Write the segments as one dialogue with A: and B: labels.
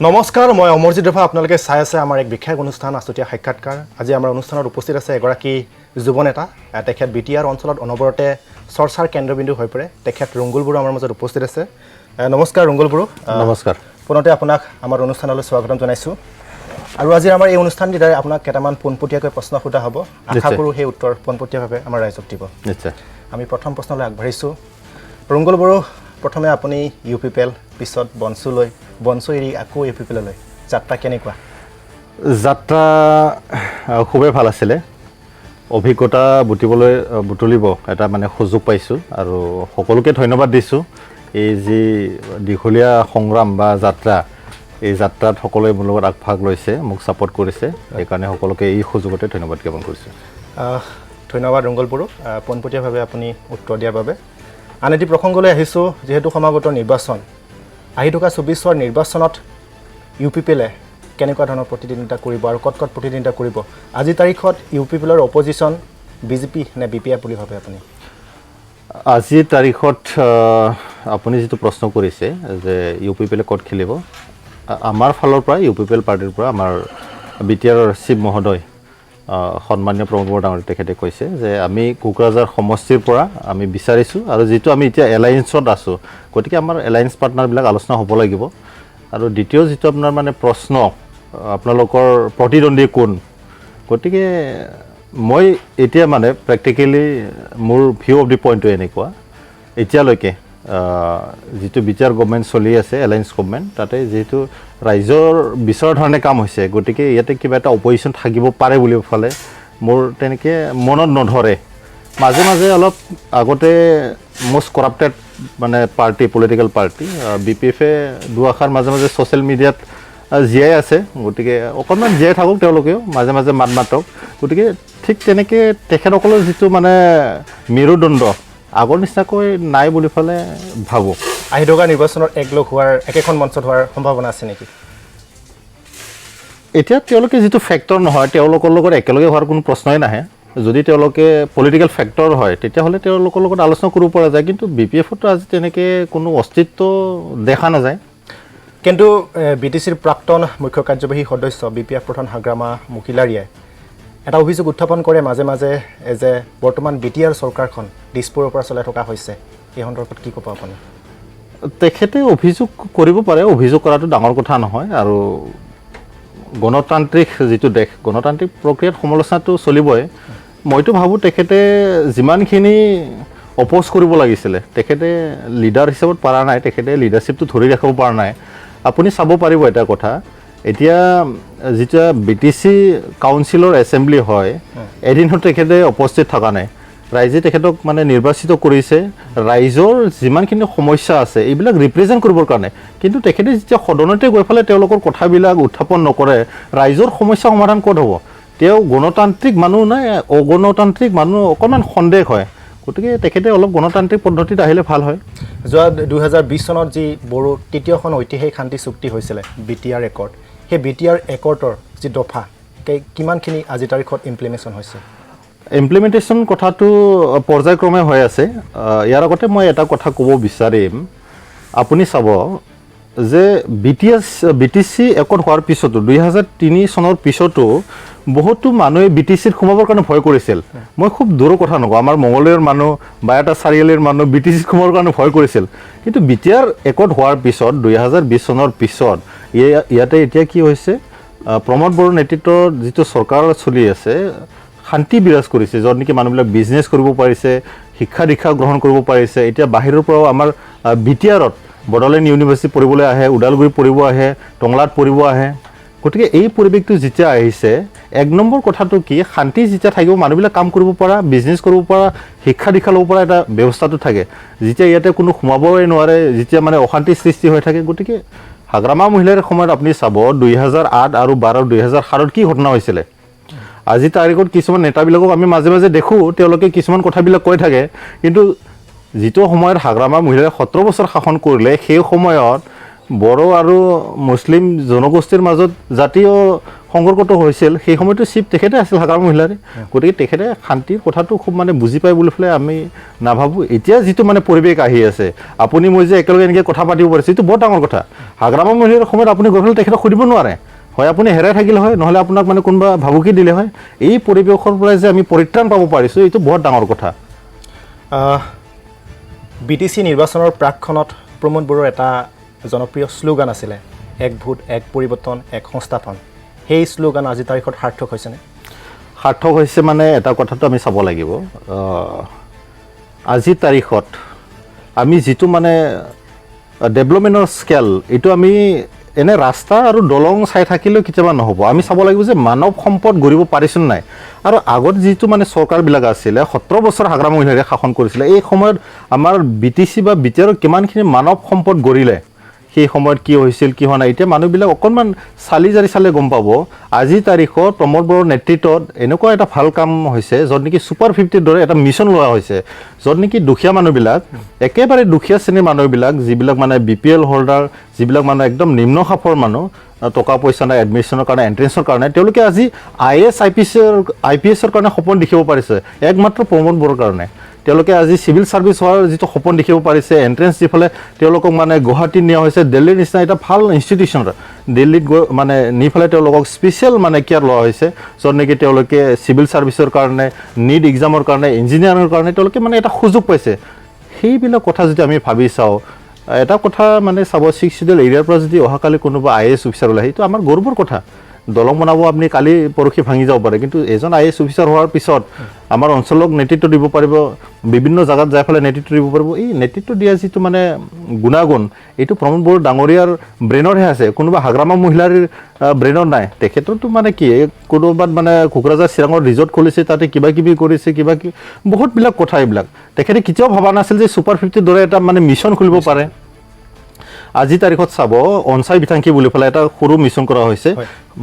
A: নমস্কাৰ মই অমৰজ আপোনালোকে চাই আছে আমাৰ এক বিশেষ অনুষ্ঠান আছুতীয়া সাক্ষাৎকাৰ আজি আমাৰ অনুষ্ঠানত উপস্থিত আছে এগৰাকী যুৱ নেতা তেখেত বিটিআৰ অঞ্চলত অনবৰতে চৰ্চাৰ কেন্দ্ৰবিন্দু হৈ পৰে তেখেত ৰংগুল বড়ো আমাৰ মাজত উপস্থিত আছে নমস্কাৰ ৰংগুল বড়ো
B: নমস্কাৰ
A: পুনতে আপোনাক আমাৰ অনুষ্ঠানলৈ স্বাগতম জনাইছো আৰু আজি আমাৰ এই অনুষ্ঠানটিৰ দ্বাৰা আপোনাক কেইটামান পোনপটীয়াকৈ প্ৰশ্ন সোধা হ'ব আশা কৰোঁ সেই উত্তৰ পোনপটীয়াভাৱে আমাৰ ৰাইজক দিব
B: নিশ্চয়
A: আমি প্ৰথম প্ৰশ্নলৈ আগবাঢ়িছোঁ ৰংগুল বড়ো প্ৰথমে আপুনি UPPL পিছত বনচু এৰি আকৌ UPPL লৈ যাত্ৰা কেনেকুৱা
B: যাত্ৰা খুবেই ভাল আছিলে অভিজ্ঞতা বুটলিব এটা মানে সুযোগ পাইছোঁ আৰু সকলোকে ধন্যবাদ দিছোঁ এই যি দীঘলীয়া সংগ্ৰাম বা যাত্ৰা এই যাত্ৰাত সকলোৱে মোৰ লগত আগভাগ লৈছে মোক ছাপোৰ্ট কৰিছে সেইকাৰণে সকলোকে এই সুযোগতে ধন্যবাদ জ্ঞাপন কৰিছোঁ
A: ধন্যবাদ ৰংগুল বড়ো পোনপটীয়াভাৱে আপুনি উত্তৰ দিয়াৰ বাবে আন এটি প্ৰসংগলৈ আহিছোঁ যিহেতু সমাগত নিৰ্বাচন আহি থকা 24 নিৰ্বাচনত UPPLে কেনেকুৱা ধৰণৰ প্ৰতিদ্বন্দ্বিতা কৰিব আৰু ক'ত প্ৰতিদ্বন্দ্বিতা কৰিব আজি তাৰিখত UPPLৰ অপজিশ্যন বিজেপি নে BPF বুলি ভাবে আপুনি
B: আজিৰ তাৰিখত আপুনি যিটো প্ৰশ্ন কৰিছে যে UPPLে ক'ত খেলিব আমাৰ ফালৰ পৰা UPPL পাৰ্টিৰ পৰা আমাৰ বিটিআৰৰ চিফ মহোদয় সন্মানীয় প্ৰমোদ বড়ো ডাঙৰীয়া তেখেতে কৈছে যে আমি কোকৰাঝাৰ সমষ্টিৰ পৰা আমি বিচাৰিছোঁ আৰু যিটো আমি এতিয়া এলায়েন্সত আছোঁ গতিকে আমাৰ এলায়েন্স পাৰ্টনাৰবিলাক আলোচনা হ'ব লাগিব আৰু দ্বিতীয় যিটো আপোনাৰ মানে প্ৰশ্ন আপোনালোকৰ প্ৰতিদ্বন্দ্বী কোন গতিকে মই এতিয়া মানে প্ৰেক্টিকেলি মোৰ ভিউ অফ দি পইণ্টটো এনেকুৱা এতিয়ালৈকে যিটো বিটিআৰ গভৰ্ণমেণ্ট চলি আছে এলায়েন্স গভৰ্ণমেণ্ট তাতে যিহেতু ৰাইজৰ বিচৰাৰ ধৰণে কাম হৈছে গতিকে ইয়াতে কিবা এটা অপজিশ্যন থাকিব পাৰে বুলি ফালে মোৰ তেনেকৈ মনত নধৰে মাজে মাজে অলপ আগতে মষ্ট কৰাপ্টেড মানে পাৰ্টি পলিটিকেল পাৰ্টি BPFে দুআষাৰ মাজে মাজে ছ'চিয়েল মিডিয়াত জীয়াই আছে গতিকে অকণমান জীয়াই থাকক তেওঁলোকেও মাজে মাজে মাত মাতক গতিকে ঠিক তেনেকৈ তেখেতসকলৰ যিটো মানে মেৰুদণ্ড আগৰ নিচিনাকৈ নাই বুলি ফালে ভাবোঁ
A: আহি থকা নিৰ্বাচনত একলগ হোৱাৰ একেখন মঞ্চত হোৱাৰ সম্ভাৱনা আছে নেকি
B: এতিয়া তেওঁলোকে যিটো ফেক্টৰ নহয় তেওঁলোকৰ লগত একেলগে হোৱাৰ কোনো প্ৰশ্নই নাহে যদি তেওঁলোকে পলিটিকেল ফেক্টৰ হয় তেতিয়াহ'লে তেওঁলোকৰ লগত আলোচনা কৰিব পৰা যায় কিন্তু BPFতো আজি তেনেকৈ কোনো অস্তিত্ব দেখা নাযায়
A: কিন্তু BTCৰ প্ৰাক্তন মুখ্য কাৰ্যবাহী সদস্য BPF প্ৰধান হাগ্ৰামা মুখিলাৰীয়ে এটা অভিযোগ উত্থাপন কৰে মাজে মাজে যে বৰ্তমান বিটিআৰ চৰকাৰখন দিছপুৰৰ পৰা চলাই থকা হৈছে এই সন্দৰ্ভত কি ক'ব আপুনি
B: তেখেতে অভিযোগ কৰিব পাৰে অভিযোগ কৰাটো ডাঙৰ কথা নহয় আৰু গণতান্ত্ৰিক যিটো দেশ গণতান্ত্ৰিক প্ৰক্ৰিয়াত সমালোচনাটো চলিবই মইতো ভাবোঁ তেখেতে যিমানখিনি অপ'জ কৰিব লাগিছিলে তেখেতে লিডাৰ হিচাপত পৰা নাই তেখেতে লিডাৰশ্বিপটো ধৰি ৰাখিব পৰা নাই আপুনি চাব পাৰিব এটা কথা এতিয়া যেতিয়া BTC কাউন্সিলৰ এছেম্বলি হয় এদিনো তেখেতে উপস্থিত থকা নাই ৰাইজে তেখেতক মানে নিৰ্বাচিত কৰিছে ৰাইজৰ যিমানখিনি সমস্যা আছে এইবিলাক ৰিপ্ৰেজেণ্ট কৰিবৰ কাৰণে কিন্তু তেখেতে যেতিয়া সদনতে গৈ পেলাই তেওঁলোকৰ কথাবিলাক উত্থাপন নকৰে ৰাইজৰ সমস্যা সমাধান ক'ত হ'ব তেওঁ গণতান্ত্ৰিক মানুহ নাই অগণতান্ত্ৰিক মানুহ অকণমান সন্দেহ হয় গতিকে তেখেতে অলপ গণতান্ত্ৰিক পদ্ধতিত আহিলে ভাল হয়
A: যোৱা 2020 চনত যি বড়ো তৃতীয়খন ঐতিহাসিক শান্তি চুক্তি হৈছিলে BTR একৰ্ড সেই BTR একৰ্ডৰ যি দফা কিমানখিনি আজি তাৰিখত ইমপ্লিমেণ্টেশ্যন হৈছে
B: ইমপ্লিমেণ্টেশ্যন কথাটো পৰ্যায়ক্ৰমে হৈ আছে ইয়াৰ আগতে মই এটা কথা ক'ব বিচাৰিম আপুনি চাব যে BTC একৰ্ড হোৱাৰ পিছতো 2003 চনৰ পিছতো বহুতো মানুহে BTCত সোমাবৰ কাৰণে ভয় কৰিছিল মই খুব দূৰৰ কথা নকওঁ আমাৰ মঙলদৈৰ মানুহ বা এটা চাৰিআলিৰ মানুহ BTCত সোমাবৰ কাৰণে ভয় কৰিছিল কিন্তু BTR একৰ্ড হোৱাৰ পিছত 2020 চনৰ পিছত ইয়াতে এতিয়া কি হৈছে প্ৰমোদ বড়োৰ নেতৃত্বৰ যিটো চৰকাৰ চলি আছে শান্তি বিৰাজ কৰিছে য'ত নেকি মানুহবিলাক বিজনেছ কৰিব পাৰিছে শিক্ষা দীক্ষা গ্ৰহণ কৰিব পাৰিছে এতিয়া বাহিৰৰ পৰাও আমাৰ BTRত বড়োলেণ্ড ইউনিভাৰ্চিটি পঢ়িবলৈ আহে ওদালগুৰি পঢ়িব আহে টংলাত পঢ়িব আহে গতিকে এই পৰিৱেশটো যেতিয়া আহিছে এক নম্বৰ কথাটো কি শান্তি যেতিয়া থাকিব মানুহবিলাক কাম কৰিব পৰা বিজনেছ কৰিব পৰা শিক্ষা দীক্ষা ল'ব পৰা এটা ব্যৱস্থাটো থাকে যেতিয়া ইয়াতে কোনো সোমাবই নোৱাৰে যেতিয়া মানে অশান্তি সৃষ্টি হৈ থাকে গতিকে হাগ্ৰামা মহিলাৰ সময়ত আপুনি চাব 2008 আৰু 2007 কি ঘটনা হৈছিলে আজি তাৰিখত কিছুমান নেতাবিলাকক আমি মাজে মাজে দেখোঁ তেওঁলোকে কিছুমান কথাবিলাক কৈ থাকে কিন্তু যিটো সময়ত হাগ্ৰামা মহিলাই 17 বছৰ শাসন কৰিলে সেই সময়ত বড়ো আৰু মুছলিম জনগোষ্ঠীৰ মাজত জাতীয় সংঘৰ্ষটো হৈছিল সেই সময়তো চিফ তেখেতে আছিল হাগ্ৰাম মহিলাৰে গতিকে তেখেতে শান্তিৰ কথাটো খুব মানে বুজি পাই বুলি পেলাই আমি নাভাবোঁ এতিয়া যিটো মানে পৰিৱেশ আহি আছে আপুনি মই যে একেলগে এনেকৈ কথা পাতিব পাৰিছোঁ এইটো বৰ ডাঙৰ কথা হাগ্ৰাম মহিলাৰ সময়ত আপুনি গৈ পেলাই তেখেতক সুধিব নোৱাৰে হয় আপুনি হেৰাই থাকিলে হয় নহ'লে আপোনাক মানে কোনোবা ভাবুকি দিলে হয় এই পৰিৱেশৰ পৰা যে আমি পৰিত্ৰাণ পাব পাৰিছোঁ এইটো বৰ ডাঙৰ কথা
A: BTC নিৰ্বাচনৰ প্ৰাকখনত প্ৰমোদ বড়োৰ এটা জনপ্ৰিয় শ্লোগান আছিলে এক ভোট এক পৰিৱৰ্তন এক সংস্থাপন সেই শ্লোগান আজি তাৰিখত সাৰ্থক হৈছেনে
B: সাৰ্থক হৈছে মানে এটা কথাটো আমি চাব লাগিব আজি তাৰিখত আমি যিটো মানে ডেভেলপমেণ্টৰ স্কেল এইটো আমি এনে ৰাস্তা আৰু দলং চাই থাকিলেও কেতিয়াবা নহ'ব আমি চাব লাগিব যে মানৱ সম্পদ গঢ়িব পাৰিছোঁ নাই আৰু আগত যিটো মানে চৰকাৰবিলাক আছিলে 17 বছৰ হাগ্ৰাম মহিলাৰে শাসন কৰিছিলে এই সময়ত আমাৰ BTC বা BTR কিমানখিনি মানৱ সম্পদ গঢ়িলে সেই সময়ত কি হৈছিল কি হোৱা নাই এতিয়া মানুহবিলাক অকণমান চালি জাৰি চালে গম পাব আজি তাৰিখত প্ৰমোদ বড়োৰ নেতৃত্বত এনেকুৱা এটা ভাল কাম হৈছে য'ত নেকি ছুপাৰ 50ৰ দৰে এটা মিছন লোৱা হৈছে য'ত নেকি দুখীয়া মানুহবিলাক একেবাৰে দুখীয়া শ্ৰেণীৰ মানুহবিলাক যিবিলাক মানে BPL হোল্ডাৰ যিবিলাক মানে একদম নিম্ন খাপৰ মানুহ টকা পইচা নাই এডমিশ্যনৰ কাৰণে এণ্ট্ৰেঞ্চৰ কাৰণে তেওঁলোকে আজি IAS IPSৰ কাৰণে সপোন দেখিব পাৰিছে একমাত্ৰ প্ৰমোদ বড়োৰ কাৰণে তেওঁলোকে আজি চিভিল ছাৰ্ভিচ হোৱাৰ যিটো সপোন দেখিব পাৰিছে এণ্ট্ৰেঞ্চ দি পেলাই তেওঁলোকক মানে গুৱাহাটীত নিয়া হৈছে দিল্লীৰ নিচিনা এটা ভাল ইনষ্টিটিউশ্যন দিল্লীত গৈ মানে নি পেলাই তেওঁলোকক স্পেচিয়েল মানে কেয়াৰ লোৱা হৈছে য'ত নেকি তেওঁলোকে চিভিল ছাৰ্ভিচৰ কাৰণে নীট এক্সামৰ কাৰণে ইঞ্জিনিয়াৰিঙৰ কাৰণে তেওঁলোকে মানে এটা সুযোগ পাইছে সেইবিলাক কথা যদি আমি ভাবি চাওঁ এটা কথা মানে চাব 6 শিডিউল এৰিয়াৰ পৰা যদি অহাকালি কোনোবা IAS অফিচাৰ ওলায় সেইটো আমাৰ গৌৰৱৰ কথা দলং বনাব আপুনি কালি পৰহি ভাঙি যাব পাৰে কিন্তু এজন IAS অফিচাৰ হোৱাৰ পিছত আমাৰ অঞ্চলক নেতৃত্ব দিব পাৰিব বিভিন্ন জায়গাত যাই পেলাই নেতৃত্ব দিব পাৰিব এই নেতৃত্ব দিয়া যিটো মানে গুণাগুণ এইটো প্ৰমোদ বড়োৰ ডাঙৰীয়াৰ ব্ৰেইনৰহে আছে কোনোবা হাগ্ৰাম মহিলাৰ ব্ৰেইনত নাই তেখেতৰতো মানে কি কোনোবাত মানে কোকৰাঝাৰ চিৰাঙৰ ৰিজৰ্ট খুলিছে তাতে কিবা কিবি কৰিছে কিবা কিবি বহুতবিলাক কথা এইবিলাক তেখেতে কেতিয়াও ভবা নাছিল যে ছুপাৰ 50ৰ দৰে এটা মানে মিছন খুলিব পাৰে আজি তাৰিখত চাব অনচাই বিথাংকি বুলি পেলাই এটা সৰু মিছন কৰা হৈছে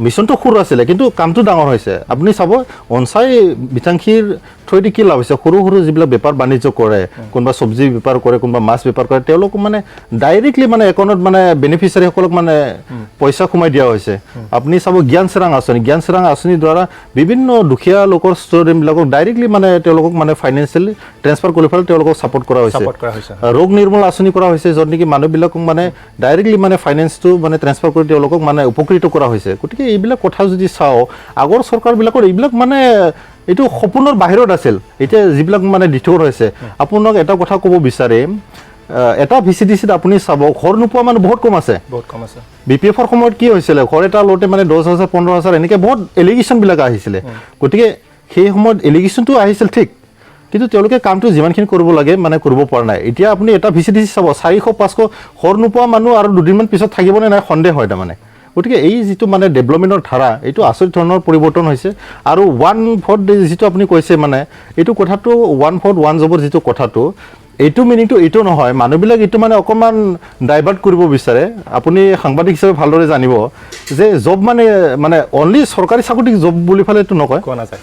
B: মিছনটো সৰু আছিলে কিন্তু কামটো ডাঙৰ হৈছে আপুনি চাব অনচাই বিথাংকিৰ থ্ৰুদি কি লাভ হৈছে সৰু সৰু যিবিলাক বেপাৰ বাণিজ্য কৰে কোনোবা চব্জি বেপাৰ কৰে কোনোবা মাছ বেপাৰ কৰে তেওঁলোক মানে ডাইৰেক্টলি মানে একাউণ্টত মানে বেনিফিচিয়াৰীসকলক মানে পইচা সোমাই দিয়া হৈছে আপুনি চাব জ্ঞান চিৰাং আঁচনিৰ দ্বাৰা বিভিন্ন দুখীয়া লোকৰ ষ্টুডেণ্টবিলাকক ডাইৰেক্টলি মানে তেওঁলোকক মানে ফাইনেন্সিয়েলি ট্ৰেন্সফাৰ কৰি পেলাই তেওঁলোকক ছাপোৰ্ট কৰা হৈছে ৰোগ নিৰ্মূল আঁচনি কৰা হৈছে য'ত নেকি মানুহবিলাকক মানে ডাইৰেক্টলি মানে ফাইনেন্সটো মানে ট্ৰেন্সফাৰ কৰি তেওঁলোকক মানে উপকৃত কৰা হৈছে গতিকে এইবিলাক কথা যদি চাওঁ আগৰ চৰকাৰবিলাকৰ এইবিলাক মানে এইটো সপোনৰ বাহিৰত আছিল এতিয়া যিবিলাক মানে দিঠৌৰ হৈছে আপোনাক এটা কথা ক'ব বিচাৰিম এটা VCDCত আপুনি চাব ঘৰ নোপোৱা মানুহ বহুত কম আছে BPFৰ সময়ত কি হৈছিলে ঘৰ এটা লওঁতে মানে 10,000 15,000 এনেকৈ বহুত এলিগেশ্যনবিলাক আহিছিলে গতিকে সেই সময়ত এলিগেশ্যনটো আহিছিল ঠিক কিন্তু তেওঁলোকে কামটো যিমানখিনি কৰিব লাগে মানে কৰিব পৰা নাই এতিয়া আপুনি এটা VCDC চাব 400-500 ঘৰ নোপোৱা মানুহ আৰু দুদিনমান পিছত থাকিবনে নাই সন্দেহ হয় তাৰমানে গতিকে এই যিটো মানে ডেভেলপমেণ্টৰ ধাৰা এইটো আচৰিত ধৰণৰ পৰিৱৰ্তন হৈছে আৰু 1/4 যিটো আপুনি কৈছে মানে এইটো কথাটো 1/4 1 জবৰ যিটো কথাটো এইটো মিনিংটো এইটো নহয় মানুহবিলাক এইটো মানে অকণমান ডাইভাৰ্ট কৰিব বিচাৰে আপুনি সাংবাদিক হিচাপে ভালদৰে জানিব যে জব মানে অনলি চৰকাৰী চাকৰিক জব বুলি পেলাই এইটো নকয়
A: কোৱা নাযায়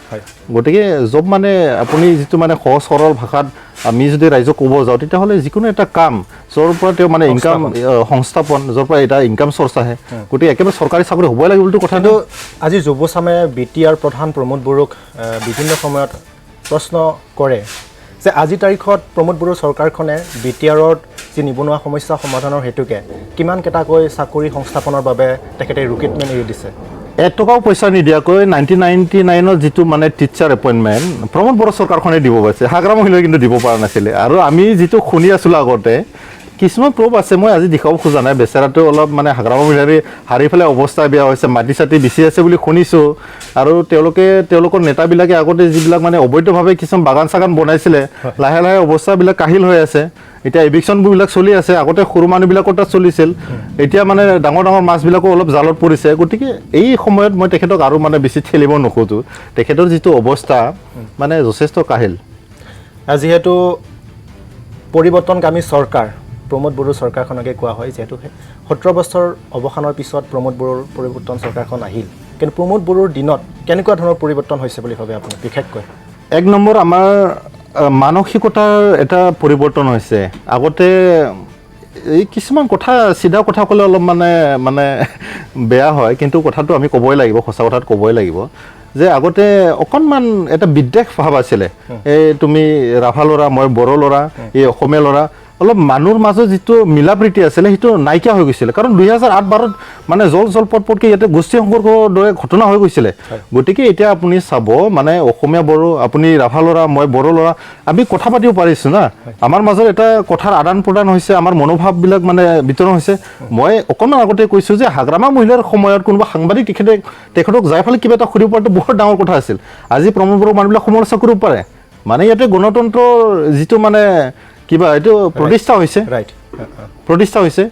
B: গতিকে জব মানে আপুনি যিটো মানে সহজ সৰল ভাষাত আমি যদি ৰাইজক ক'ব যাওঁ তেতিয়াহ'লে যিকোনো এটা কাম য'ৰ পৰা তেওঁ মানে ইনকাম সংস্থাপন য'ৰ পৰা এটা ইনকাম চ'ৰ্চ আহে গতিকে একেবাৰে চৰকাৰী চাকৰি হ'বই লাগিব বুলি কথাটো
A: আজি যুৱচামে BTR প্ৰধান প্ৰমোদ বড়োক বিভিন্ন সময়ত প্ৰশ্ন কৰে যে আজি তাৰিখত প্ৰমোদ বড়োৰ চৰকাৰখনে BTRত যি নিবনুৱা সমস্যা সমাধানৰ হেতুকে কিমানকেইটাকৈ চাকৰি সংস্থাপনৰ বাবে তেখেতে ৰিক্ৰুটমেণ্ট এৰি দিছে
B: 1 টকাও পইচা নিদিয়াকৈ 1999ত যিটো মানে টিচাৰ এপইণ্টমেণ্ট প্ৰমোদ বড়ো চৰকাৰখনে দিব পাৰিছে হাগ্ৰাম মহিলাই কিন্তু দিব পৰা নাছিলে আৰু আমি যিটো শুনি আছিলোঁ আগতে কিছুমান প্ৰুফ আছে মই আজি দেখাব খোজা নাই বেচেৰাটো অলপ মানে হাগ্ৰাম মহিলাৰী হাৰি পেলাই অৱস্থা বেয়া হৈছে মাটি চাটি বেছি আছে বুলি শুনিছোঁ আৰু তেওঁলোকৰ নেতাবিলাকে আগতে যিবিলাক মানে অবৈধভাৱে কিছুমান বাগান চাগান বনাইছিলে লাহে লাহে অৱস্থাবিলাক কাহিল হৈ আছে এতিয়া এভিকশ্যনবিলাক চলি আছে আগতে সৰু মানুহবিলাকৰ তাত চলিছিল এতিয়া মানে ডাঙৰ ডাঙৰ মাছবিলাকো অলপ জালত পৰিছে গতিকে এই সময়ত মই তেখেতক আৰু মানে বেছি ঠেলিব নোখোজোঁ তেখেতৰ যিটো অৱস্থা মানে যথেষ্ট কাহিল
A: যিহেতু পৰিৱৰ্তনকামী চৰকাৰ প্ৰমোদ বড়ো চৰকাৰখনকে কোৱা হয় যিহেতু 17 বছৰ অৱসানৰ পিছত প্ৰমোদ বড়োৰ পৰিৱৰ্তন চৰকাৰখন আহিল কিন্তু প্ৰমোদ বড়োৰ দিনত কেনেকুৱা ধৰণৰ পৰিৱৰ্তন হৈছে বুলি ভাবে আপুনি বিশেষকৈ
B: 1 নম্বৰ আমাৰ মানসিকতাৰ এটা পৰিৱৰ্তন হৈছে আগতে এই কিছুমান কথা সিধা কথা ক'লে অলপ মানে বেয়া হয়, কিন্তু কথাটো আমি ক'বই লাগিব, সঁচা কথাত ক'বই লাগিব যে আগতে অকণমান এটা বিদ্বেষ ভাৱ আছিলে। এই তুমি ৰাভা ল'ৰা, মই বড়ো ল'ৰা, এই অসমীয়া ল'ৰা, অলপ মানুহৰ মাজত যিটো মিলা প্ৰীতি আছিলে সেইটো নাইকিয়া হৈ গৈছিলে। কাৰণ 2008-12 মানে জলপটপটকৈ ইয়াতে গোষ্ঠী সংঘৰ্ষৰ দৰে ঘটনা হৈ গৈছিলে। গতিকে এতিয়া আপুনি চাব মানে অসমীয়া বড়ো, আপুনি ৰাভা ল'ৰা, মই বড়ো ল'ৰা, আমি কথা পাতিব পাৰিছোঁ না। আমাৰ মাজত এটা কথাৰ আদান প্ৰদান হৈছে, আমাৰ মনোভাৱবিলাক মানে বিতৰণ হৈছে। মই অকণমান আগতে কৈছোঁ যে হাগ্ৰামা মহিলাৰ সময়ত কোনোবা সাংবাদিক তেখেতক যাই ফালে কিবা এটা সুধিব পৰাটো বহুত ডাঙৰ কথা আছিল। আজি প্ৰমোদ বড়ো মানুহবিলাক সমালোচনা কৰিব পাৰে। মানে ইয়াতে গণতন্ত্ৰৰ যিটো মানে কিবা এইটো প্ৰতিষ্ঠা হৈছে,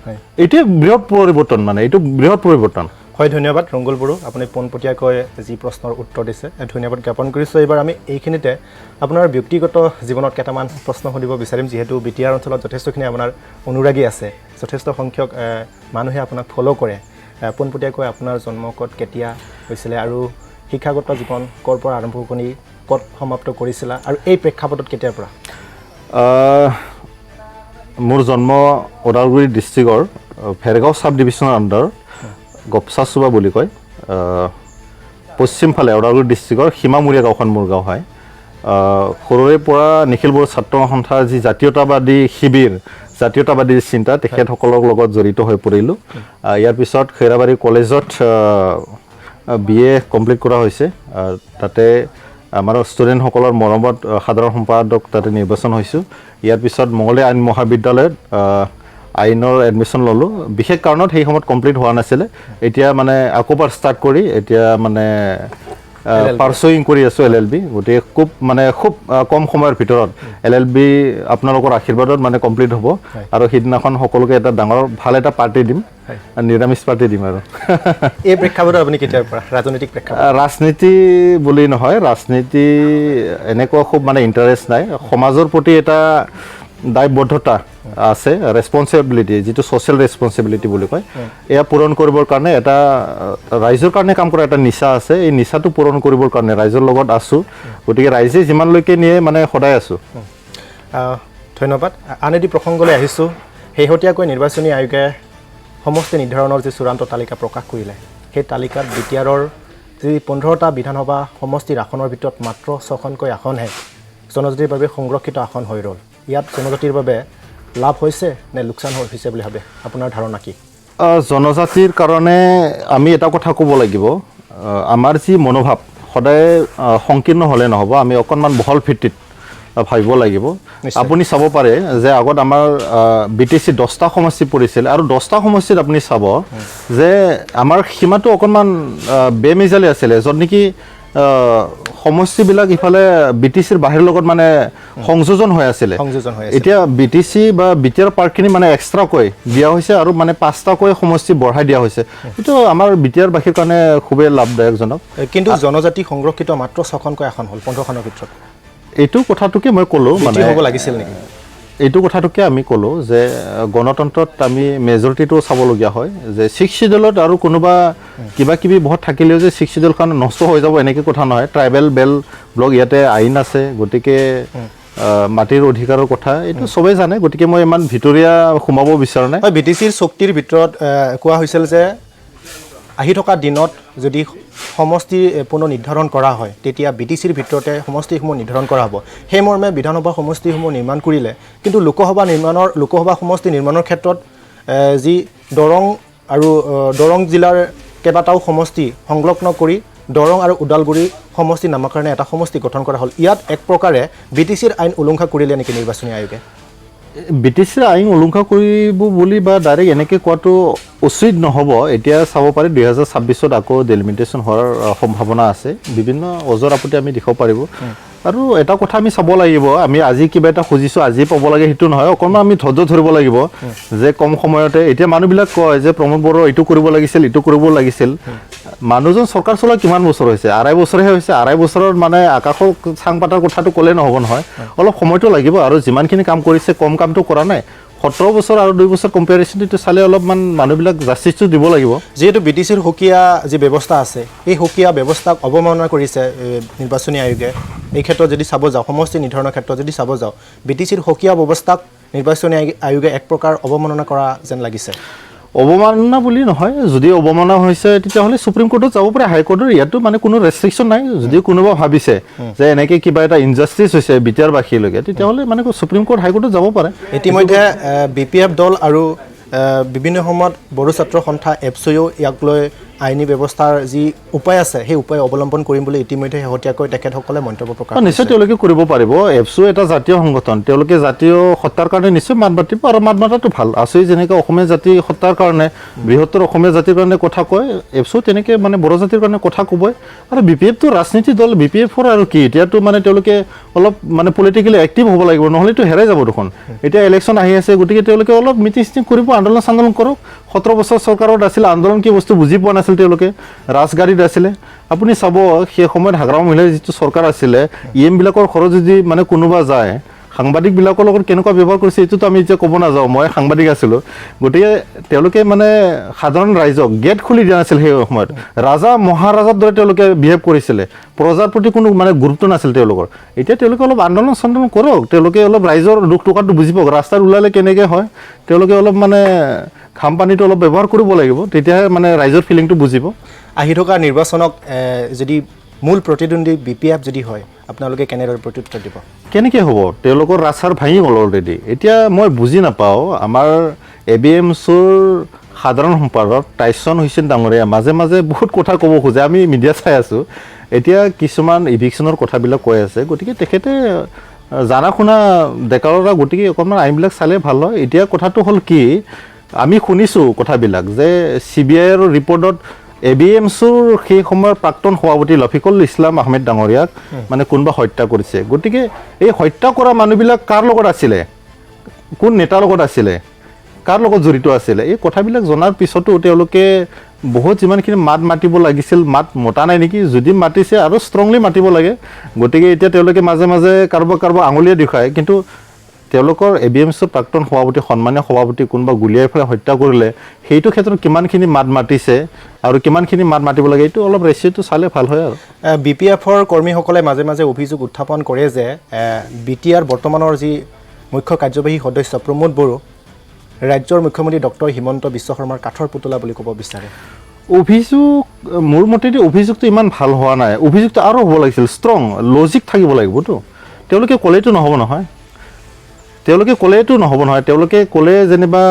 B: এইটোৱে বৃহৎ পৰিৱৰ্তন, মানে এইটো বৃহৎ পৰিৱৰ্তন।
A: হয়, ধন্যবাদ ৰংগুল বড়ো, আপুনি পোনপটীয়াকৈ যি প্ৰশ্নৰ উত্তৰ দিছে ধন্যবাদ জ্ঞাপন কৰিছোঁ। এইবাৰ আমি এইখিনিতে আপোনাৰ ব্যক্তিগত জীৱনত কেইটামান প্ৰশ্ন সুধিব বিচাৰিম, যিহেতু বিটিআৰ অঞ্চলত যথেষ্টখিনি আপোনাৰ অনুৰাগী আছে, যথেষ্ট সংখ্যক মানুহে আপোনাক ফ'ল' কৰে। পোনপটীয়াকৈ আপোনাৰ জন্ম ক'ত, কেতিয়া হৈছিলে, আৰু শিক্ষাগত জীৱন ক'ৰ পৰা আৰম্ভ কৰি ক'ত সমাপ্ত কৰিছিলা, আৰু এই প্ৰেক্ষাপটত কেতিয়াৰ পৰা?
B: মোৰ জন্ম ওদালগুৰি ডিষ্ট্ৰিক্টৰ ভেৰগাঁও চাব ডিভিজনৰ আণ্ডাৰ গপচাচুবা বুলি কয়, পশ্চিমফালে ওদালগুৰি ডিষ্ট্ৰিক্টৰ সীমামূৰীয়া গাঁওখন মোৰ গাঁও হয়। সৰুৰে পৰা নিখিল বড়ো ছাত্ৰ সন্থাৰ যি জাতীয়তাবাদী শিবিৰ, জাতীয়তাবাদী চিন্তা, তেখেতসকলৰ লগত জড়িত হৈ পৰিলোঁ। ইয়াৰ পিছত খৈৰাবাৰী কলেজত BA কমপ্লিট কৰা হৈছে। তাতে আমাৰ ষ্টুডেণ্টসকলৰ মৰমত সাধাৰণ সম্পাদক তাতে নিৰ্বাচন হৈছোঁ। ইয়াৰ পিছত মঙলদৈ আইন মহাবিদ্যালয়ত আইনৰ এডমিশ্যন ল'লোঁ। বিশেষ কাৰণত সেই সময়ত কমপ্লিট হোৱা নাছিলে, এতিয়া মানে আকৌ এবাৰ ষ্টাৰ্ট কৰি এতিয়া মানে পাৰ্চুইং কৰি আছোঁ LLB। গতিকে খুব কম সময়ৰ ভিতৰত LLB আপোনালোকৰ আশীৰ্বাদত মানে কমপ্লিট হ'ব, আৰু সেইদিনাখন সকলোকে এটা ডাঙৰ ভাল এটা পাৰ্টি দিম, নিৰামিষ পাৰ্টি দিম। আৰু
A: এই প্ৰেক্ষাপটত আপুনি কেতিয়াৰ পৰা ৰাজনৈতিক প্ৰেক্ষাপট?
B: ৰাজনীতি বুলি নহয়, ৰাজনীতি এনেকুৱা খুব মানে ইণ্টাৰেষ্ট নাই। সমাজৰ প্ৰতি এটা দায়বদ্ধতা আছে, ৰেছপনচিবিলিটি, যিটো ছ'চিয়েল ৰেছপনচিবিলিটি বুলি কয়, এয়া পূৰণ কৰিবৰ কাৰণে এটা ৰাইজৰ কাৰণে কাম কৰা এটা নিচা আছে। এই নিচাটো পূৰণ কৰিবৰ কাৰণে ৰাইজৰ লগত আছোঁ। গতিকে ৰাইজে যিমানলৈকে নিয়ে মানে সদায় আছোঁ।
A: ধন্যবাদ। আন এটি প্ৰসংগলৈ আহিছোঁ। শেহতীয়াকৈ নিৰ্বাচনী আয়োগে সমষ্টি নিৰ্ধাৰণৰ যি চূড়ান্ত তালিকা প্ৰকাশ কৰিলে, সেই তালিকাত বিটিআৰৰ যি 15টা বিধানসভা সমষ্টিৰ আসনৰ ভিতৰত মাত্ৰ 6খনকৈ আসনহে জনজাতিৰ বাবে সংৰক্ষিত আসন হৈ ৰ'ল। ইয়াত জনজাতিৰ বাবে লাভ হৈছে নে লোকচান হৈছে বুলি ভাবে? আপোনাৰ ধাৰণা কি?
B: জনজাতিৰ কাৰণে আমি এটা কথা ক'ব লাগিব, আমাৰ যি মনোভাৱ সদায় সংকীৰ্ণ হ'লে নহ'ব, আমি অকণমান বহল ভিত্তিত ভাবিব লাগিব। আপুনি চাব পাৰে যে আগত আমাৰ BTC 10টা সমষ্টি পৰিছিল, আৰু 10টা সমষ্টিত আপুনি চাব যে আমাৰ সীমাটো অকণমান বেমেজালি আছিলে, য'ত নেকি সমষ্টিবিলাক ইফালে BTCৰ বাহিৰৰ লগত মানে সংযোজন হৈ আছিলে। এতিয়া BTC বা BTR পাৰ্টখিনি মানে এক্সট্ৰাকৈ দিয়া হৈছে, আৰু মানে 5টাকৈ সমষ্টি বঢ়াই দিয়া হৈছে। এইটো আমাৰ BTR বাসীৰ কাৰণে খুবেই লাভদায়কজনক।
A: কিন্তু জনজাতি সংৰক্ষিত মাত্ৰ 6খনকৈ আসন হ'ল 15খনৰ ভিতৰত।
B: এইটো কথাটোকে মই ক'লোঁ, মানে
A: হ'ব লাগিছিল নেকি?
B: এইটো কথাটোকে আমি ক'লোঁ যে গণতন্ত্ৰত আমি মেজৰিটিটো চাবলগীয়া হয়, যে 6 চিডিউলত আৰু কোনোবা কিবা কিবি বহুত থাকিলেও যে 6 চিডিউলখন নষ্ট হৈ যাব এনেকৈ কথা নহয়। ট্ৰাইবেল ব্লক ইয়াতে আইন আছে, গতিকে মাটিৰ অধিকাৰৰ কথা এইটো চবেই জানে। গতিকে মই ইমান ভিতৰীয়া সোমাব বিচৰা নাই।
A: BTCৰ চুক্তিৰ ভিতৰত কোৱা হৈছিল যে আহি থকা দিনত যদি সমষ্টি পুনৰ নিৰ্ধাৰণ কৰা হয়, তেতিয়া BTCৰ ভিতৰতে সমষ্টিসমূহ নিৰ্ধাৰণ কৰা হ'ব। সেই মৰ্মে বিধানসভা সমষ্টিসমূহ নিৰ্মাণ কৰিলে, কিন্তু লোকসভা সমষ্টি নিৰ্মাণৰ ক্ষেত্ৰত যি দৰং জিলাৰ কেইবাটাও সমষ্টি সংলগ্ন কৰি দৰং আৰু ওদালগুৰি সমষ্টি নামকৰণে এটা সমষ্টি গঠন কৰা হ'ল। ইয়াত এক প্ৰকাৰে BTCৰ আইন উলংঘা কৰিলে নেকি নিৰ্বাচনী আয়োগে?
B: BTCৰ আইন উলংঘা কৰিব বুলি বা ডাইৰেক্ট এনেকৈ কোৱাটো উচিত নহ'ব। এতিয়া চাব পাৰি 2026ত আকৌ ডেলিমিটেশ্যন হোৱাৰ সম্ভাৱনা আছে। বিভিন্ন অজৰ আপত্তি আমি দেখাব পাৰিব। আৰু এটা কথা আমি চাব লাগিব, আমি আজি কিবা এটা খুজিছোঁ আজি পাব লাগে সেইটো নহয়, অকণমান আমি ধৈৰ্য ধৰিব লাগিব যে কম সময়তে। এতিয়া মানুহবিলাক কয় যে প্ৰমোদ বড়ো এইটো কৰিব লাগিছিল, এইটো কৰিব লাগিছিল। মানুহজন চৰকাৰ চলোৱা কিমান বছৰ হৈছে? 2.5 বছৰহে হৈছে। 2.5 বছৰত মানে আকাশৰ চাং পাতাৰ কথাটো ক'লে নহ'ব নহয়, অলপ সময়টো লাগিব। আৰু যিমানখিনি কাম কৰিছে কম কামটো কৰা নাই। 17 বছৰ আৰু 2 বছৰ কম্পেৰিজনটো চালে অলপমান মানুহবিলাক জাষ্টিছটো দিব লাগিব।
A: যিহেতু BTCৰ সুকীয়া যি ব্যৱস্থা আছে, এই সুকীয়া ব্যৱস্থাক অৱমাননা কৰিছে নিৰ্বাচনী আয়োগে। এই ক্ষেত্ৰত যদি চাব যাওঁ, সমষ্টি নিৰ্ধাৰণৰ ক্ষেত্ৰত যদি চাব যাওঁ, BTCৰ সুকীয়া ব্যৱস্থাক নিৰ্বাচনী আয়োগে এক প্ৰকাৰ অৱমাননা কৰা যেন লাগিছে
B: অৱমাননা বুলি নহয় যদি অৱমাননা হৈছে তেতিয়াহ'লে সুপ্ৰিম কোৰ্টত যাব পাৰে হাই কোৰ্টৰ ইয়াতো মানে কোনো ৰেষ্ট্ৰিকশ্যন নাই যদি কোনোবা ভাবিছে যে এনেকৈ কিবা এটা ইনজাষ্টিছ হৈছে বিটিআৰ বাসীলৈকে তেতিয়াহ'লে মানে সুপ্ৰিম কোৰ্ট হাই কোৰ্টত যাব পাৰে
A: ইতিমধ্যে BPF দল আৰু বিভিন্ন সময়ত বড়ো ছাত্ৰ সন্থা এপছয়েও ইয়াক লৈ আইনী ব্যৱস্থাৰ যি উপায় আছে সেই উপায় অৱলম্বন কৰিম বুলি ইতিমধ্যে শেহতীয়াকৈ তেখেতসকলে মন্তব্য প্ৰকাশ কৰিছে
B: নিশ্চয় তেওঁলোকে কৰিব পাৰিব এপছো এটা জাতীয় সংগঠন তেওঁলোকে জাতীয় সত্তাৰ কাৰণে নিশ্চয় মাত মাতিব আৰু মাত মাতাটো ভাল আছে যেনেকৈ অসমীয়া জাতি সত্তাৰ কাৰণে বৃহত্তৰ অসমীয়া জাতিৰ কাৰণে কথা কয় এপছো তেনেকৈ মানে বড়ো জাতিৰ কাৰণে কথা ক'বই আৰু BPFটো ৰাজনীতি দল BPFৰ আৰু কি এতিয়াতো মানে তেওঁলোকে অলপ মানে পলিটিকেলি এক্টিভ হ'ব লাগিব নহ'লেতো হেৰাই যাব দেখোন এতিয়া ইলেকশ্যন আহি আছে গতিকে তেওঁলোকে অলপ মিটিং চিটিং কৰিব আন্দোলন চান্দোলন কৰক 17 বছৰ চৰকাৰত আছিল আন্দোলন কি বস্তু বুজি পোৱা নাছিল তেওঁলোকে ৰাজগাড়ীত আছিলে আপুনি চাব সেই সময়ত হাগ্ৰামা মহিলাৰ যিটো চৰকাৰ আছিলে বিলাকৰ খৰচ যদি মানে কোনোবা যায় সাংবাদিকবিলাকৰ লগত কেনেকুৱা ব্যৱহাৰ কৰিছে এইটোতো আমি এতিয়া ক'ব নাযাওঁ মই সাংবাদিক আছিলোঁ গতিকে তেওঁলোকে মানে সাধাৰণ ৰাইজক গেট খুলি দিয়া নাছিল সেই সময়ত ৰাজা মহাৰাজাৰ দৰে তেওঁলোকে বিহেভ কৰিছিলে প্ৰজাৰ প্ৰতি কোনো মানে গুৰুত্ব নাছিল তেওঁলোকৰ এতিয়া তেওঁলোকে অলপ আন্দোলন চান্দোলন কৰক তেওঁলোকে অলপ ৰাইজৰ দুখ টকাটো বুজি পাওক ৰাস্তাত ওলালে কেনেকৈ হয় তেওঁলোকে অলপ মানে ঘাম পানীটো অলপ ব্যৱহাৰ কৰিব লাগিব তেতিয়াহে মানে ৰাইজৰ ফিলিংটো বুজিব
A: আহি থকা নিৰ্বাচনক যদি মূল প্ৰতিদ্বন্দ্বী BPF যদি হয় আপোনালোকে কেনেদৰে প্ৰত্যুত্তৰ দিব
B: কেনেকৈ হ'ব তেওঁলোকৰ ৰাস্তাৰ ভাঙি গ'ল অলৰেডি এতিয়া মই বুজি নাপাওঁ আমাৰ ABMছৰ সাধাৰণ সম্পাদক টাইছন হুছেইন ডাঙৰীয়া মাজে মাজে বহুত কথা ক'ব খোজে আমি মিডিয়া চাই আছোঁ এতিয়া কিছুমান ইভিকশ্যনৰ কথাবিলাক কৈ আছে গতিকে তেখেতে জানা শুনা ডেকা ল'ৰা গতিকে অকণমান আইনবিলাক চালে ভাল হয় এতিয়া কথাটো হ'ল কি আমি শুনিছোঁ কথাবিলাক যে CBIৰ ৰিপৰ্টত ABMছৰ সেই সময়ৰ প্ৰাক্তন সভাপতি লফিকুল ইছলাম আহমেদ ডাঙৰীয়াক মানে কোনোবা হত্যা কৰিছে গতিকে এই হত্যা কৰা মানুহবিলাক কাৰ লগত আছিলে কোন নেতাৰ লগত আছিলে কাৰ লগত জড়িত আছিলে এই কথাবিলাক জনাৰ পিছতো তেওঁলোকে বহুত যিমানখিনি মাত মাতিব লাগিছিল মাত মতা নাই নেকি যদি মাতিছে আৰু ষ্ট্ৰংলি মাতিব লাগে গতিকে এতিয়া তেওঁলোকে মাজে মাজে কাৰোবাক আঙুলিয়ে দেখুৱায় কিন্তু তেওঁলোকৰ ABMছৰ প্ৰাক্তন সভাপতি সন্মানীয় সভাপতি কোনোবা গুলিয়াই ফেলাই হত্যা কৰিলে সেইটো ক্ষেত্ৰত কিমানখিনি মাত মাতিছে আৰু কিমানখিনি মাত মাতিব লাগে এইটো অলপ ৰেচিঅ'টো চালে ভাল হয় আৰু
A: BPFৰ কৰ্মীসকলে মাজে মাজে অভিযোগ উত্থাপন কৰে যে BTR বৰ্তমানৰ যি মুখ্য কাৰ্যবাহী সদস্য প্ৰমোদ বড়ো ৰাজ্যৰ মুখ্যমন্ত্ৰী ডক্টৰ হিমন্ত বিশ্ব শৰ্মাৰ কাঠৰ পুতলা বুলি ক'ব বিচাৰে
B: অভিযোগ মোৰ মতেদি অভিযোগটো ইমান ভাল হোৱা নাই অভিযোগটো আৰু হ'ব লাগিছিল ষ্ট্ৰং লজিক থাকিব লাগিবতো তেওঁলোকে ক'লেতো নহ'ব নহয় তেওঁলোকে ক'লে যেনিবা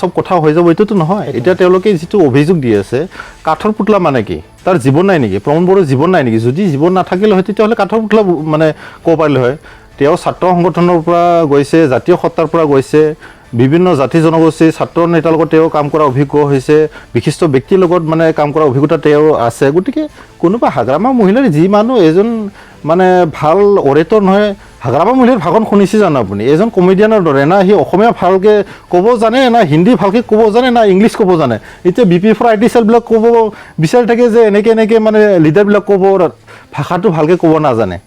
B: সব কথা হৈ যাব এইটোতো নহয় এতিয়া তেওঁলোকে যিটো অভিযোগ দি আছে কাঠৰ পুতলা মানে কি তাৰ জীৱন নাই নেকি প্ৰমোদ বড়োৰ জীৱন নাই নেকি যদি জীৱন নাথাকিলে হয় তেতিয়াহ'লে কাঠৰ পুতলা মানে ক'ব পাৰিলে হয় তেওঁ ছাত্ৰ সংগঠনৰ পৰা গৈছে জাতীয় সত্তাৰ পৰা গৈছে বিভিন্ন জাতি জনগোষ্ঠী ছাত্ৰ নেতাৰ লগত তেওঁ কাম কৰা অভিজ্ঞ হৈছে বিশিষ্ট ব্যক্তিৰ লগত মানে কাম কৰা অভিজ্ঞতা তেওঁ আছে গতিকে কোনোবা হাগ্ৰামা মহিলাৰ যি মানুহ এজন মানে ভাল অৰেটৰ নহয় হাগ্ৰামা মহিলাৰ ভাষণ শুনিছে জানো আপুনি এজন কমেডিয়ানৰ দৰে না সি অসমীয়া ভালকৈ ক'ব জানে না হিন্দী ভালকৈ ক'ব জানে না ইংলিছ ক'ব জানে এতিয়া BPFৰ IT চেলবিলাক ক'ব বিচাৰি থাকে যে এনেকৈ মানে লিডাৰবিলাক ক'ব ভাষাটো ভালকৈ ক'ব নাজানে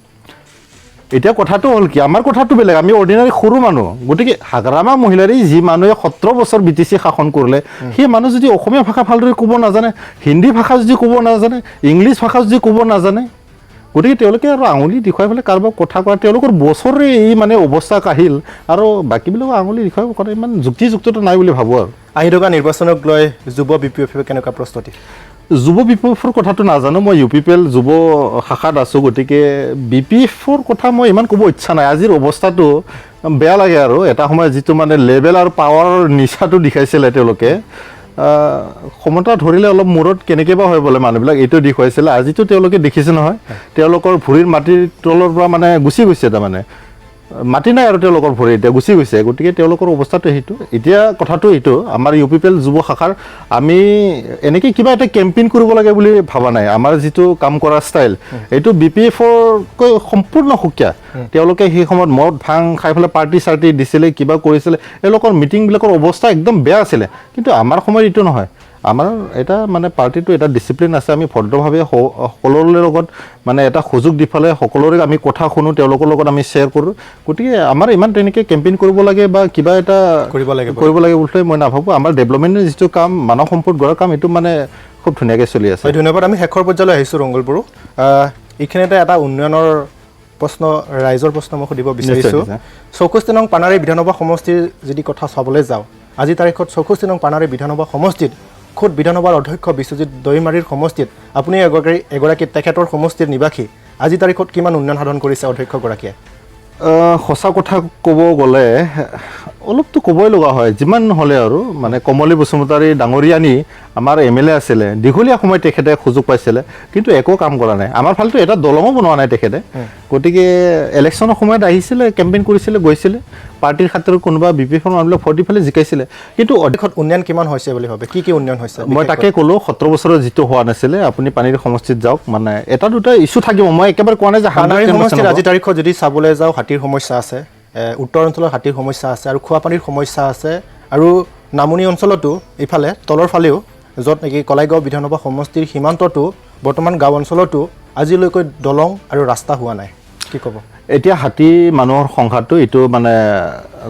B: এতিয়া কথাটো হ'ল কি আমাৰ কথাটো বেলেগ আমি অৰ্ডিনাৰী সৰু মানুহ গতিকে হাগ্ৰামা মহিলাৰী যি মানুহে 17 বছৰ BTC শাসন কৰিলে সেই মানুহ যদি অসমীয়া ভাষা ভালদৰে ক'ব নাজানে হিন্দী ভাষা যদি ক'ব নাজানে ইংলিছ ভাষা যদি ক'ব নাজানে গতিকে তেওঁলোকে আৰু আঙুলি দেখুৱাই পেলাই কাৰোবাক কথা কোৱা তেওঁলোকৰ বছৰে এই মানে অৱস্থা কাহিল আৰু বাকীবিলাক আঙুলি দেখুৱাই কথা ইমান যুক্তিযুক্ততা নাই বুলি ভাবোঁ আৰু
A: আহি থকা নিৰ্বাচনক লৈ যুৱ BPF কেনেকুৱা প্ৰস্তুতি
B: যুৱ BPFৰ কথাটো নাজানো মই UPPL যুৱ শাখাত আছোঁ গতিকে BPFৰ কথা মই ইমান ক'ব ইচ্ছা নাই আজিৰ অৱস্থাটো বেয়া লাগে আৰু এটা সময়ত যিটো মানে লেভেল আৰু পাৱাৰৰ নিচাটো দেখাইছিলে তেওঁলোকে ক্ষমতা ধৰিলে অলপ মূৰত কেনেকৈ বা হয় বোলে মানুহবিলাক এইটো দেখুৱাইছিলে আজিতো তেওঁলোকে দেখিছে নহয় তেওঁলোকৰ ভৰিৰ মাটিৰ তলৰ পৰা মানে গুচি গৈছে তাৰমানে মাটি নাই আৰু তেওঁলোকৰ ভৰি এতিয়া গুচি গৈছে গতিকে তেওঁলোকৰ অৱস্থাটো সেইটো এতিয়া কথাটো এইটো আমাৰ UPPL যুৱ শাখাৰ আমি এনেকৈ কিবা এটা কেম্পেইন কৰিব লাগে বুলি ভাবা নাই আমাৰ যিটো কাম কৰা ষ্টাইল এইটো BPFৰকৈ সম্পূৰ্ণ সুকীয়া তেওঁলোকে সেই সময়ত মদ ভাং খাই পেলাই পাৰ্টি চাৰ্টি দিছিলে কিবা কৰিছিলে এওঁলোকৰ মিটিংবিলাকৰ অৱস্থা একদম বেয়া আছিলে কিন্তু আমাৰ সময়ত এইটো নহয় আমাৰ এটা মানে পাৰ্টিটো এটা ডিচিপ্লিন আছে আমি ভদ্ৰভাৱে সকলোৰে লগত মানে এটা সুযোগ দি পেলাই সকলোৰে আমি কথা শুনো তেওঁলোকৰ লগত আমি শ্বেয়াৰ কৰোঁ গতিকে আমাৰ ইমান তেনেকৈ কেম্পেইন কৰিব লাগে বা কিবা এটা কৰিব লাগে বুলি মই নাভাবোঁ আমাৰ ডেভেলপমেণ্টৰ যিটো কাম মানৱ সম্পদ গঢ়াৰ কাম এইটো মানে খুব ধুনীয়াকৈ চলি আছে
A: ধন্যবাদ আমি শেষৰ পৰ্যায়লৈ আহিছোঁ ৰংগল বড়ো এইখিনিতে এটা উন্নয়নৰ প্ৰশ্ন ৰাইজৰ প্ৰশ্ন মই সুধিব বিচাৰিছোঁ 64 নং পানাৰী বিধানসভা সমষ্টিৰ যদি কথা চাবলৈ যাওঁ আজি তাৰিখত 64 নং পানাৰী বিধানসভা সমষ্টিত খুদ বিধানসভাৰ অধ্যক্ষ বিশ্বজিৎ দৈমাৰীৰ সমষ্টিত আপুনি এগৰাকী তেখেতৰ সমষ্টিৰ নিবাসী আজি তাৰিখত কিমান উন্নয়ন সাধন কৰিছে অধ্যক্ষগৰাকীয়ে
B: সঁচা কথা ক'ব গ'লে অলপতো ক'বই লগা হয় যিমান হ'লে আৰু মানে কমলী বসুমতাৰী ডাঙৰীয়ানী আমাৰ MLA আছিলে দীঘলীয়া সময় তেখেতে সুযোগ পাইছিলে কিন্তু একো কাম কৰা নাই আমাৰ ফালটো এটা দলঙো বনোৱা নাই তেখেতে গতিকে ইলেকশ্যনৰ সময়ত আহিছিলে কেম্পেইন কৰিছিলে গৈছিলে পাৰ্টিৰ খাতিৰত কোনোবা বিপক্ষৰ মানুহবিলাক ভোট দি পেলাই জিকাইছিলে কিন্তু
A: অধিকত উন্নয়ন কিমান হৈছে বুলি ভাবে কি উন্নয়ন হৈছে
B: মই তাকে ক'লো 17 বছৰৰ যিটো হোৱা নাছিলে আপুনি পানীৰ সমষ্টিত যাওক মানে এটা দুটা ইস্যু থাকিব মই একেবাৰে কোৱা নাই যে
A: পানীৰ সমষ্টিত আজি তাৰিখত যদি চাবলৈ যাওঁ হাতীৰ সমস্যা আছে উত্তৰ অঞ্চলৰ হাতীৰ সমস্যা আছে আৰু খোৱাপানীৰ সমস্যা আছে আৰু নামনি অঞ্চলতো ইফালে তলৰ ফালেও য'ত নেকি কলাইগাঁও বিধানসভা সমষ্টিৰ সীমান্ততো বৰ্তমান গাঁও অঞ্চলতো আজিলৈকে দলং আৰু ৰাস্তা হোৱা নাই কি ক'ব
B: এতিয়া হাতী মানুহৰ সংখ্যাটো এইটো মানে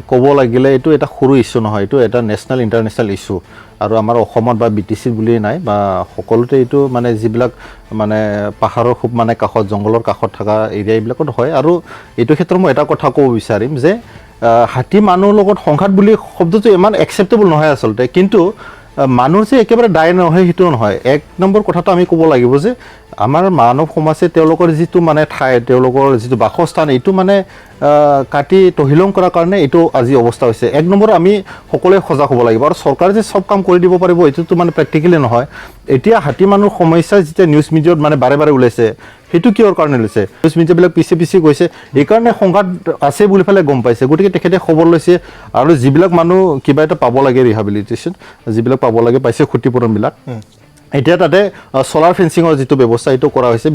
B: ক'ব লাগিলে এইটো এটা সৰু ইস্যু নহয় এইটো এটা নেশ্যনেল ইণ্টাৰনেশ্যনেল ইস্যু আৰু আমাৰ অসমত বা BTC বুলিয়ে নাই বা সকলোতে এইটো মানে যিবিলাক মানে পাহাৰৰ খুব মানে কাষত জংঘলৰ কাষত থকা এৰিয়া এইবিলাকত হয় আৰু এইটো ক্ষেত্ৰত মই এটা কথা ক'ব বিচাৰিম যে হাতী মানুহৰ লগত সংঘাত বুলি শব্দটো ইমান একচেপ্টেবল নহয় আচলতে কিন্তু মানুহ যে একেবাৰে দায় নহয় সেইটো নহয় এক নম্বৰ কথাটো আমি ক'ব লাগিব যে আমাৰ মানৱ সমাজে তেওঁলোকৰ যিটো মানে ঠাই তেওঁলোকৰ যিটো বাসস্থান এইটো মানে কাটি তহিলং কৰাৰ কাৰণে এইটো আজি অৱস্থা হৈছে এক নম্বৰ আমি সকলোৱে সজাগ হ'ব লাগিব আৰু চৰকাৰে যে সব কাম কৰি দিব পাৰিব এইটোতো মানে প্ৰেক্টিকেলি নহয় এতিয়া হাতী মানুহৰ সমস্যা যেতিয়া নিউজ মিডিয়াত মানে বাৰে বাৰে ওলাইছে সেইটো কিহৰ কাৰণে লৈছে নিউজ মিডিয়াবিলাক পিছে গৈছে এইকাৰণে সংঘাত আছে বুলি পেলাই গম পাইছে গতিকে তেখেতে খবৰ লৈছে আৰু যিবিলাক মানুহ কিবা এটা পাব লাগে ৰিহাবিলিটেশ্যন যিবিলাক পাব লাগে পাইছে ক্ষতিপূৰণবিলাক এতিয়া তাতে সোলাৰ ফেন্সিঙৰ যিটো ব্যৱস্থা এইটো কৰা হৈছে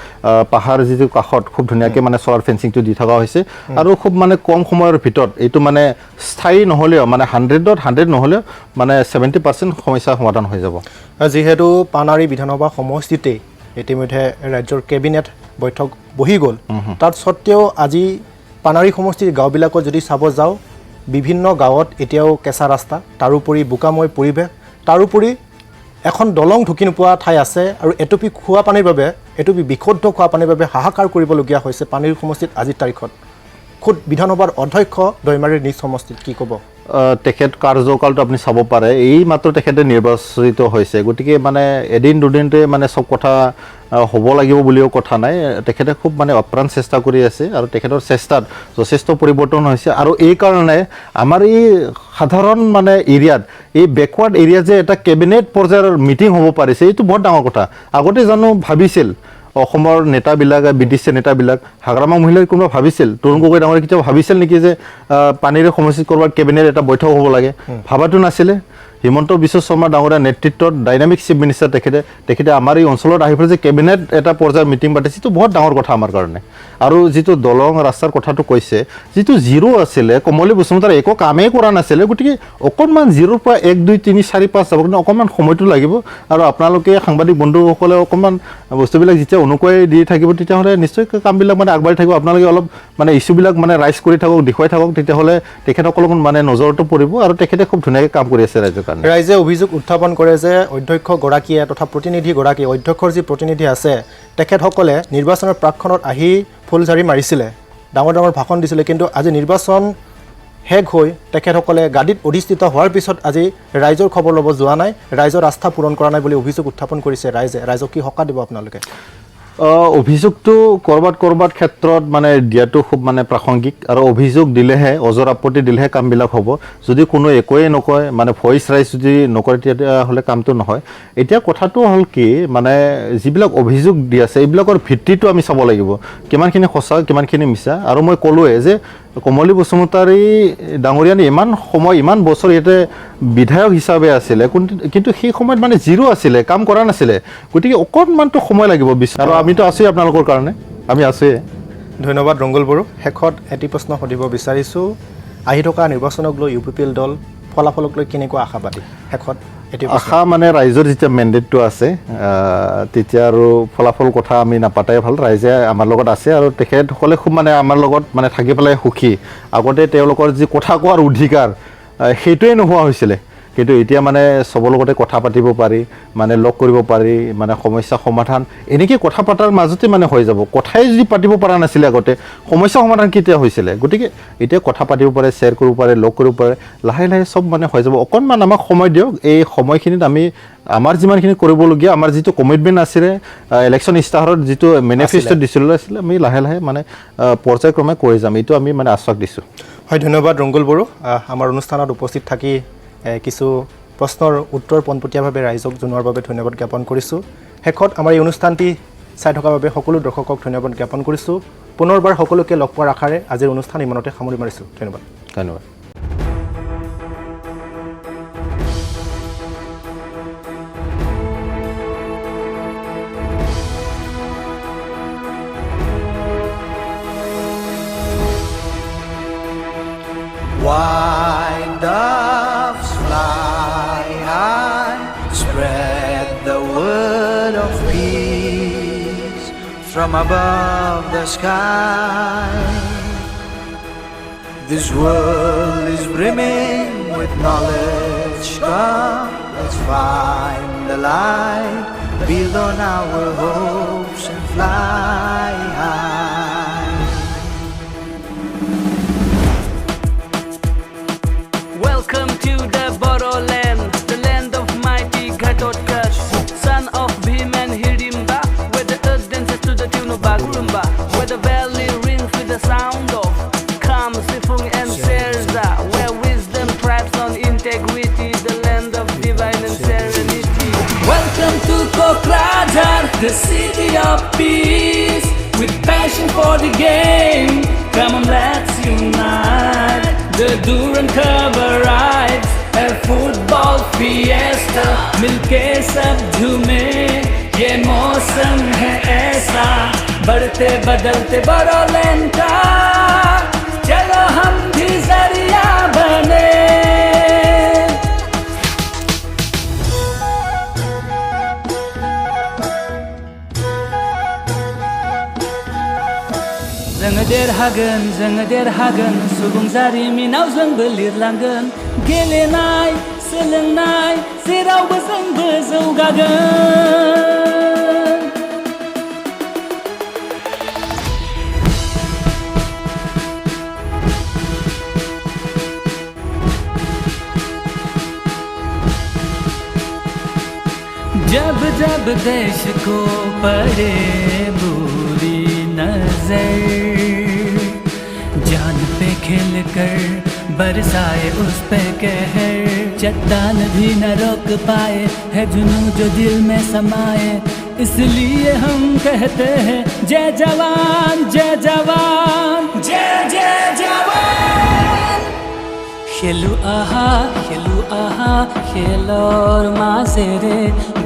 B: পাহাৰ যিটো কাষত খুব ধুনীয়াকৈ মানে সোলাৰ ফেন্সিংটো দি থকা হৈছে আৰু খুব মানে কম সময়ৰ ভিতৰত এইটো মানে স্থায়ী নহ'লেও মানে 100ত 100 নহ'লেও মানে 70% সমস্যা সমাধান হৈ যাব
A: যিহেতু পানাৰী বিধানসভা সমষ্টিতেই ইতিমধ্যে ৰাজ্যৰ কেবিনেট বৈঠক বহি গ'ল তাত সত্ত্বেও আজি পানাৰী সমষ্টিৰ গাঁওবিলাকত যদি চাব যাওঁ বিভিন্ন গাঁৱত এতিয়াও কেঁচা ৰাস্তা তাৰোপৰি বোকাময় পৰিৱেশ তাৰোপৰি এখন দলং ঢুকি নোপোৱা ঠাই আছে আৰু এটুপি খোৱা পানীৰ বাবে এটুপি বিশুদ্ধ খোৱা পানীৰ বাবে হাহাকাৰ কৰিবলগীয়া হৈছে পানীৰ সমষ্টিত আজিৰ তাৰিখত খুদ বিধানসভাৰ অধ্যক্ষ দৈমাৰীৰ নিজ সমষ্টিত কি ক'ব
B: তেখেত কাৰ্যকালটো আপুনি চাব পাৰে এই মাত্ৰ তেখেতে নিৰ্বাচিত হৈছে গতিকে মানে এদিন দুদিনতে মানে সব কথা হ'ব লাগিব বুলিও কথা নাই তেখেতে খুব মানে অপ্ৰাণ চেষ্টা কৰি আছে আৰু তেখেতৰ চেষ্টাত যথেষ্ট পৰিৱৰ্তন হৈছে আৰু এই কাৰণে আমাৰ এই সাধাৰণ মানে এৰিয়াত এই বেকৱাৰ্ড এৰিয়া যে এটা কেবিনেট পৰ্যায়ৰ মিটিং হ'ব পাৰিছে এইটো বহুত ডাঙৰ কথা আগতে জানো ভাবিছিল অসমৰ নেতাবিলাক BTC নেতাবিলাক হাগ্ৰামা মহিলাই কোনোবা ভাবিছিল তৰুণ গগৈ ডাঙৰে কেতিয়াও ভাবিছিল নেকি যে পানীৰ সমষ্টিত কৰবাত কেবিনেট এটা বৈঠক হ'ব লাগে ভাবাটো নাছিলে হিমন্ত বিশ্ব শৰ্মা ডাঙৰীয়াৰ নেতৃত্বত ডাইনামিক চিফ মিনিষ্টাৰ তেখেতে আমাৰ এই অঞ্চলত আহি পেলাই যে কেবিনেট এটা পৰ্যায়ৰ মিটিং পাতিছে এইটো বহুত ডাঙৰ কথা আমাৰ কাৰণে আৰু যিটো দলং ৰাস্তাৰ কথাটো কৈছে যিটো জিৰ' আছিলে কমলী বসুমতাৰ একো কামেই কৰা নাছিলে গতিকে অকণমান জিৰ'ৰ পৰা 1 2 3 4 5 যাব কিন্তু অকণমান সময়টো লাগিব আৰু আপোনালোকে সাংবাদিক বন্ধুসকলে অকণমান বস্তুবিলাক যেতিয়া অনুকৈ দি থাকিব তেতিয়াহ'লে নিশ্চয় কামবিলাক মানে আগবাঢ়ি থাকিব আপোনালোকে অলপ মানে ইস্যুবিলাক মানে ৰাইজ কৰি থাকক দেখুৱাই থাকক তেতিয়াহ'লে তেখেতসকলক মানে নজৰটো পৰিব আৰু তেখেতে খুব ধুনীয়াকৈ কাম কৰি আছে ৰাইজৰ কাৰণে
A: ৰাইজে অভিযোগ উত্থাপন কৰে যে অধ্যক্ষগৰাকীয়ে তথা প্ৰতিনিধিগৰাকী অধ্যক্ষৰ যি প্ৰতিনিধি আছে তেখেতসকলে নিৰ্বাচনৰ প্ৰাকখনত আহি ফুলঝাৰি মাৰিছিলে ডাঙৰ ডাঙৰ ভাষণ দিছিলে কিন্তু আজি নিৰ্বাচন শেষ হৈ তেখেতসকলে গাদীত অধিষ্ঠিত হোৱাৰ পিছত আজি ৰাইজৰ খবৰ ল'ব যোৱা নাই ৰাইজৰ আস্থা পূৰণ কৰা নাই বুলি অভিযোগ উত্থাপন কৰিছে ৰাইজক কি সকাহ দিব আপোনালোকে
B: অভিযোগটো কৰবাত ক্ষেত্ৰত মানে দিয়াটো খুব মানে প্ৰাসংগিক আৰু অভিযোগ দিলেহে অজৰ আপত্তি দিলেহে কামবিলাক হ'ব যদি কোনো একোৱেই নকয় মানে ভইচ ৰাইজ যদি নকৰে তেতিয়াহ'লে কামটো নহয় এতিয়া কথাটো হ'ল কি মানে যিবিলাক অভিযোগ দি আছে এইবিলাকৰ ভিত্তিটো আমি চাব লাগিব কিমানখিনি সঁচা কিমানখিনি মিছা আৰু মই ক'লোৱে যে কমলী বসুমতাৰী ডাঙৰীয়ানী ইমান সময় ইমান বছৰ ইয়াতে বিধায়ক হিচাপে আছিলে কিন্তু সেই সময়ত মানে জিৰ' আছিলে কাম কৰা নাছিলে গতিকে অকণমানটো সময় লাগিব আৰু আমিতো আছোৱেই আপোনালোকৰ কাৰণে আমি আছোৱেই
A: ধন্যবাদ ৰংগল বড়ো শেষত এটি প্ৰশ্ন সুধিব বিচাৰিছোঁ আহি থকা নিৰ্বাচনক লৈ UPPL দল ফলাফলক লৈ কেনেকুৱা আশাবাদী শেষত আশা
B: মানে ৰাইজৰ যেতিয়া মেণ্ডেটটো আছে তেতিয়া আৰু ফলাফল কথা আমি নাপাতাই ভাল ৰাইজে আমাৰ লগত আছে আৰু তেখেতসকলে খুব মানে আমাৰ লগত মানে থাকি পেলাই সুখী আগতে তেওঁলোকৰ যি কথা কোৱাৰ অধিকাৰ সেইটোৱে নোহোৱা হৈছিলে কিন্তু এতিয়া মানে চবৰ লগতে কথা পাতিব পাৰি মানে লগ কৰিব পাৰি মানে সমস্যা সমাধান এনেকৈ কথা পতাৰ মাজতে মানে হৈ যাব কথাই যদি পাতিব পৰা নাছিলে আগতে সমস্যা সমাধান কেতিয়া হৈছিলে গতিকে এতিয়া কথা পাতিব পাৰে শ্বেয়াৰ কৰিব পাৰে লগ কৰিব পাৰে লাহে লাহে সব মানে হৈ যাব অকণমান আমাক সময় দিয়ক এই সময়খিনিত আমি আমাৰ যিমানখিনি কৰিবলগীয়া আমাৰ যিটো কমিটমেণ্ট আছিলে ইলেকশ্যন ইস্তাহাৰত যিটো মেনিফেষ্টো দিছিলোঁ আছিলে আমি লাহে লাহে মানে পৰ্যায়ক্ৰমে কৰি যাম এইটো আমি মানে আশ্বাস দিছোঁ
A: হয় ধন্যবাদ ৰংগুল বড়ো আমাৰ অনুষ্ঠানত উপস্থিত থাকি কিছু প্ৰশ্নৰ উত্তৰ পোনপটীয়াভাৱে ৰাইজক জনোৱাৰ বাবে ধন্যবাদ জ্ঞাপন কৰিছোঁ শেষত আমাৰ এই অনুষ্ঠানটি চাই থকাৰ বাবে সকলো দৰ্শকক ধন্যবাদ জ্ঞাপন কৰিছোঁ পুনৰবাৰ সকলোকে লগ পোৱাৰ আশাৰে আজিৰ অনুষ্ঠান ইমানতে সামৰি মাৰিছোঁ ধন্যবাদ
B: ধন্যবাদ
C: White doves fly high, spread the word of peace from above the sky. This world is brimming with knowledge. Come, let's find the light, build on our hopes and fly high.
D: Welcome to the Boro'n, the land of mighty Gatotkash, son of Bhim and Hirimba, where the earth dances to the tune of Bagurumba, where the valley rings with the sound of Kam, Sifung and Serza, where wisdom thrives on integrity, the land of divine and serenity. Welcome to Kokrajhar, the city of peace, with passion for the game. Come on, let's unite. The Duran cover rides, a football fiesta, मिलके सब झूमे, ये मौसम है ऐसा, बढ़ते बदलते बर'न का, चलो हम भी जरिया बने. जोङो देरहागोन सुबुं जारिमिनाव जोंबो लिरलांगोन गेलेनाय सोलोंनाय जेरावबो जोंबो जौगागोन जब जब देश को पड़े बुरी नजर जान पे खेल कर बरसाए उस पे कहर चट्टान भी न रोक पाए है जुनून जो दिल में समाए इसलिए हम कहते हैं जय जवान जय जवान जय जय जवान খেলু আহা খেলৰ মাজেৰে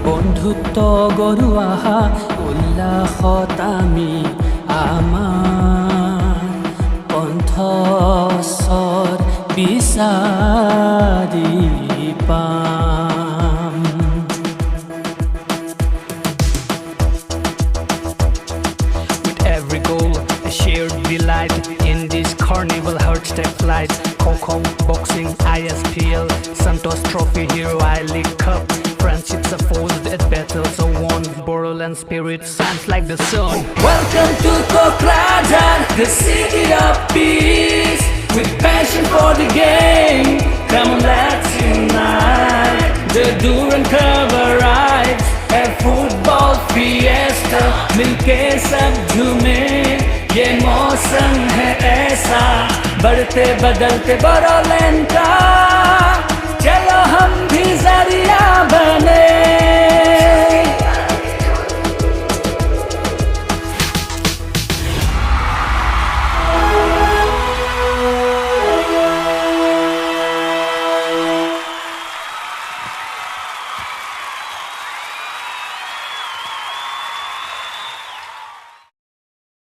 D: বন্ধুত্ব গঢ়ো আহা উল্লাসত আমি আমাৰ কণ্ঠস্বৰ বিচাৰি পাম With every goal a shared delight in this carnival hearts take flight Coco, boxing, ISPL, Santos Trophy, Hero I-League Cup Friendships are forged at battles are won Boro'n spirit shines like the sun Welcome to Kokrajhar, the city of peace With passion for the game Come on, let's unite The Duran cover rides A football fiesta मिलके सब झूमे ये मौसम है ऐसा बढ़ते बदलते बर'न का चलो हम भी जरिया बने